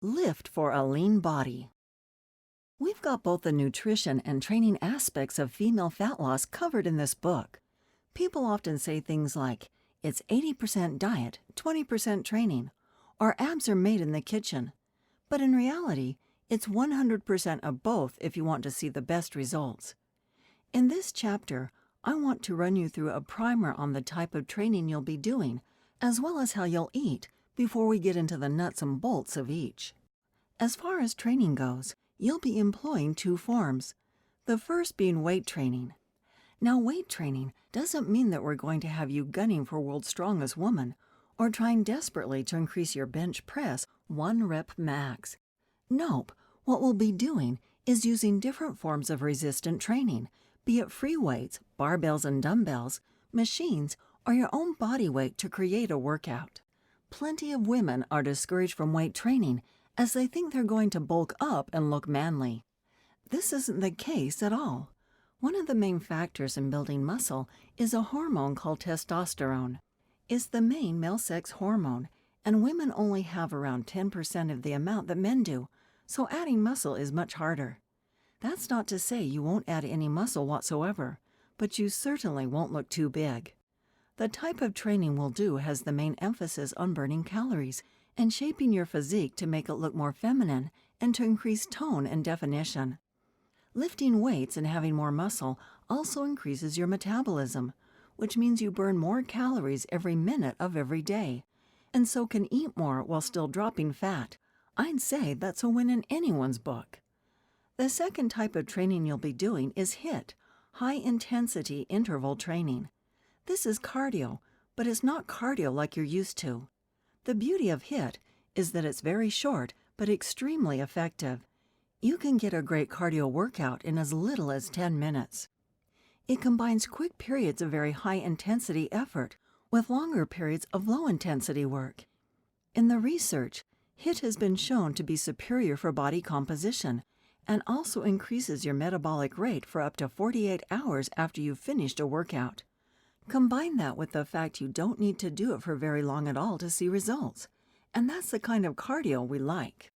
Lift for a lean body. We've got both the nutrition and training aspects of female fat loss covered in this book. People often say things like, it's 80% diet, 20% training, or abs are made in the kitchen. But in reality, it's 100% of both if you want to see the best results. In this chapter, I want to run you through a primer on the type of training you'll be doing, as well as how you'll eat, before we get into the nuts and bolts of each. As far as training goes, you'll be employing two forms, the first being weight training. Now, weight training doesn't mean that we're going to have you gunning for world's strongest woman or trying desperately to increase your bench press 1 rep max. Nope, what we'll be doing is using different forms of resistant training, be it free weights, barbells and dumbbells, machines, or your own body weight to create a workout. Plenty of women are discouraged from weight training as they think they're going to bulk up and look manly. This isn't the case at all. One of the main factors in building muscle is a hormone called testosterone. It's the main male sex hormone, and women only have around 10% of the amount that men do, so adding muscle is much harder. That's not to say you won't add any muscle whatsoever, but you certainly won't look too big. The type of training we'll do has the main emphasis on burning calories and shaping your physique to make it look more feminine and to increase tone and definition. Lifting weights and having more muscle also increases your metabolism, which means you burn more calories every minute of every day, and so can eat more while still dropping fat. I'd say that's a win in anyone's book. The second type of training you'll be doing is HIIT, high-intensity interval training. This is cardio, but it's not cardio like you're used to. The beauty of HIIT is that it's very short but extremely effective. You can get a great cardio workout in as little as 10 minutes. It combines quick periods of very high-intensity effort with longer periods of low-intensity work. In the research, HIIT has been shown to be superior for body composition and also increases your metabolic rate for up to 48 hours after you've finished a workout. Combine that with the fact you don't need to do it for very long at all to see results, and that's the kind of cardio we like.